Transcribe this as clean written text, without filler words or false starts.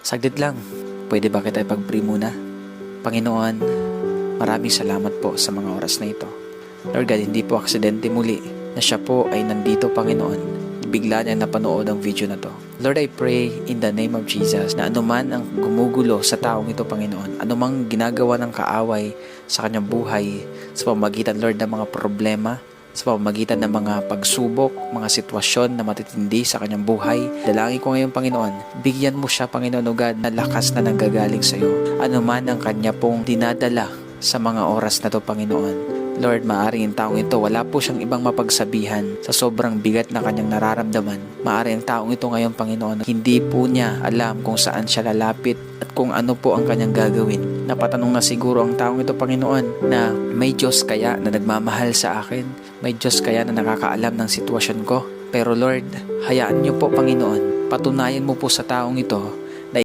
Saglit lang, pwede ba kita ipag-pray muna? Panginoon, maraming salamat po sa mga oras na ito. Lord God, hindi po aksidente muli na siya po ay nandito, Panginoon. Bigla niya napanood ang video na to. Lord, I pray in the name of Jesus na anuman ang gumugulo sa taong ito, Panginoon, anumang ginagawa ng kaaway sa kanyang buhay, sa pamamagitan, Lord, ng mga problema, sa pamamagitan ng mga pagsubok, mga sitwasyon na matitindi sa kanyang buhay. Dalangin ko ngayon, Panginoon, bigyan mo siya, Panginoon, o God, na lakas na nanggagaling sa iyo. Ano man ang kanya pong dinadala sa mga oras na to, Panginoon. Lord, maaaring ang taong ito, wala po siyang ibang mapagsabihan sa sobrang bigat na kanyang nararamdaman. Maaaring ang taong ito ngayon, Panginoon, hindi po niya alam kung saan siya lalapit at kung ano po ang kanyang gagawin. Napatanong na siguro ang taong ito, Panginoon, na may Diyos kaya na nagmamahal sa akin? May Diyos kaya na nakakaalam ng sitwasyon ko? Pero Lord, hayaan niyo po, Panginoon, patunayan mo po sa taong ito